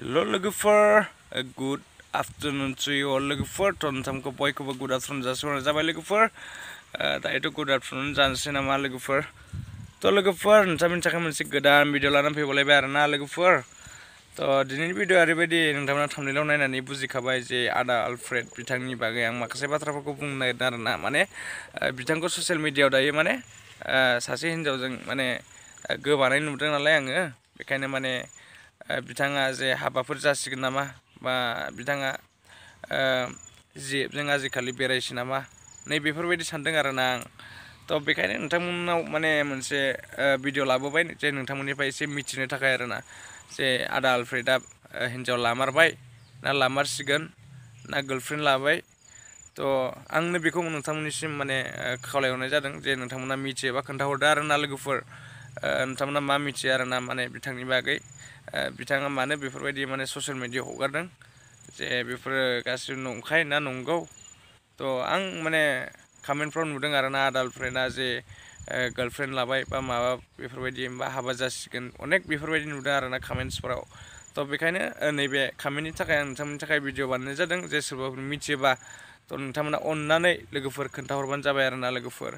Hello logofer, a good afternoon to you all logofer. Ton tam ko boy ko good afternoon jasur jabai logofer. Da itu good afternoon jansi nama logofer. To logofer, ntamin cakap mesti godan video lana pe boleh bayar na logofer. To dini video aribadi ntamin thamni lau naina ni buzi kabai je ada Alfred bitang ni bagai yang makasih batra ko bung naik na mane bitang ko social media udah ya mane sasi hinjau jeng mane gobanan nudeng nalai ang bekainya mane bitanga जे हाबाफोर जासिगोन नामा बा बिथाङा जों आजिखालि बेरायसै नामा नै बेफोरबायदि सानदों आरोना आं थ' बेखायनो नोंथांमोननाव माने मोनसे भिडिअ लाबोबाय जे नोंथांमोननिफ्राय एसे मिथिनो थाखाय आरोना जे आदा आलफ्रेडआ हिन्जाव लामारबाय ना लामारसिगोन ना गार्लफ्रेन्ड लाबाय थ' आंनो बेखौ नोंथांमोननिसिम माने खावलायहरनाय जादों जे नोंथांमोना मिथियोबा खोन्थाहरदो आरोना लोगोफोर नोंथांमोना मा मिथियो आरोना माने बिथांनि बागै बिथाङा मानो बेफोरबायदि माने ससियेल मिडियायाव हगारदों जे बेफोरो गासिबो नंखाय ना नंगौ थ' आं माने कमेन्टफ्राव नुदों आरोना आदा आलफ्रेडआ जे गार्लफ्रेन्ड लाबाय बा माबा बेफोरबायदि बा हाबा जासिगोन अनेक बेफोरबायदि नुदों आरोना कमेन्ट्सफोराव थ' बेखायनो नैबे कमेन्टनि थाखाय आं नोंथांमोननि थाखाय भिडिअ बानायनाय जादों जे सोरबाफोर मिथियोबा थ' नोंथांमोना अननानै लोगोफोर खोन्थाहरबानो जाबाय आरोना लोगोफोर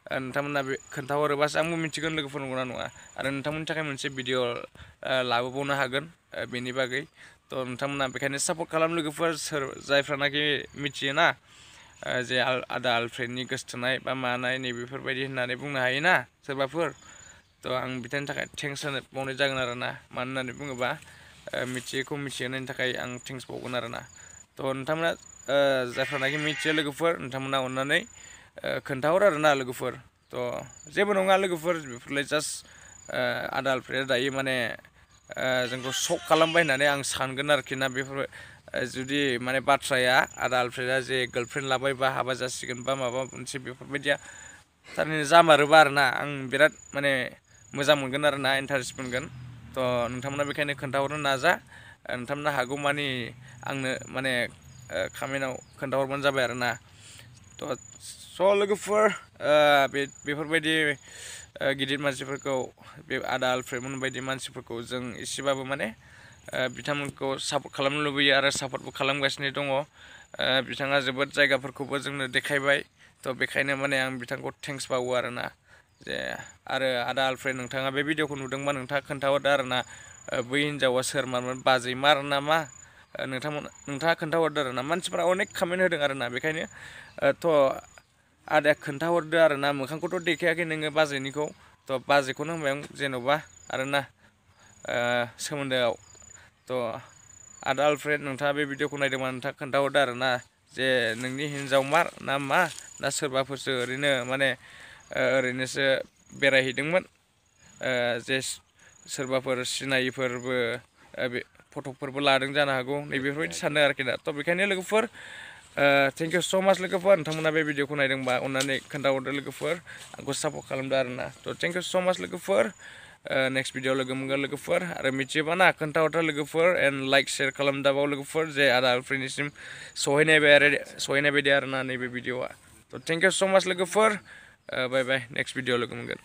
नोंथांमोना बे खोन्थाहरोबासो आंबो मिथिगोन लोगोफोर नंगौना नङा आरो नोंथांमोननि थाखाय मोनसे भिडिअ लाबोबावनो हागोन बेनि बागै थ' नोंथांमोना बेखायनो सापर्ट खालाम लोगोफोर सोर जायफ्रानाखि मिथियोना जे आदा आलफ्रेडनि गोसथोनाय बा मानाय नैबेफोरबायदि होननानै बुंनो हायोना सोरबाफोर थ' आं बिथांनि थाखाय थेंक्स होनो बावनाय जागोन आरोना मानो होननानै बुङोबा मिथियैखौ मिथिहोनायनि थाखाय आं थेंक्स बावगोन आरोना थ' नोंथांमोना जायफ्रानाखि मिथियो लोगोफोर नोंथांमोना अननानै खोन्थाहर आरोना लोगोफोर थ' जेबो नङा लोगोफोर बेफोरलाय जास्ट आदा आलफ्रेडआ दायो माने जोंखौ शक खालामबाय होननानै आं सानगोन आरोखि ना बेफोर जुदि माने बाथ्राया आदा आलफ्रेडआ जे गार्लफ्रेन्ड लाबाय बा हाबा जासिगोन बा माबा मोनसे बेफोरबायदिया थारैनो जामारोबा आरोना आं बिराद माने मोजां मोनगोन आरोना इन्टारेस्ट मोनगोन थ' नोंथांमोना बेखायनो खोन्थाहरनो नाजा नोंथांमोना हागौमानि आंनो माने कमेन्टआव खोन्थाहरबानो जाबाय आरोना थ' स' लोगोफोर बेफोरबायदि गिदिर मानसिफोरखौ बे आदा आलफ्रेडमोन बायदि मानसिफोरखौ जों एसेबाबो माने बिथांमोनखौ सापर्ट खालामनो लुबैयो आरो सापर्टबो खालामगासिनो दङ बिथाङा जोबोद जायगाफोरखौबो जोंनो देखायबाय थ' बेखायनो माने आं बिथांखौ थेंक्स बावो आरोना जे आरो आदा आलफ्रेड नोंथाङा बे भिडिअखौ नुदोंबा नोंथाङा खोन्थाहरदो आरोना बै हिन्जावा सोरमारमोन बाजैमार नामा नोंथाङा खोन्थाहरदो आरोना मानसिफोरा अनेक कमेन्ट होदों आरोना बेखायनो थ' आदाया खोन्थाहरदो आरोना मोखांखौथ' देखायाखै नोङो बाजैनिखौ थ' बाजैखौनो होनबाय आं जेन'बा आरोना सोमोन्दोआव थ' आदा आलफ्रेड नोंथाङा बे भिडिअखौ नायदोंबा नोंथाङा खोन्थाहरदो आरोना जे नोंनि हिन्जावमार ना मा ना सोरबाफोरसो ओरैनो माने ओरैनोसो बेरायहैदोंमोन जे सोरबाफोर सिनायिफोरबो बे फटकफोरबो लादों जानो हागौ नैबेफोरबायदि सानो आरोखि दा थ' बेखायनो लोगोफोर थेंक इउ स' माच लोगोफोर नोंथांमोना बे भिडिअखौ नायदोंबा अननानै खोन्थाहरदो लोगोफोर आंखौ सापर्ट खालामदो आरोना थ' थेंक इउ स' माच लोगोफोर नेक्स्ट भिडिअ लोगो मोनगोन लोगोफोर आरो मिथियोबा ना खोन्थाहरदो लोगोफोर एन्ड लाइक शेयार खालामदाबाव लोगोफोर जे आदा आलफ्रेडनिसिम सहैनाय बायदि आरोना नैबे भिडिअआ थ' थेंक इउ स' माच लोगोफोर बाय बाय नेक्स्ट भिडिअ लोगो मोनगोन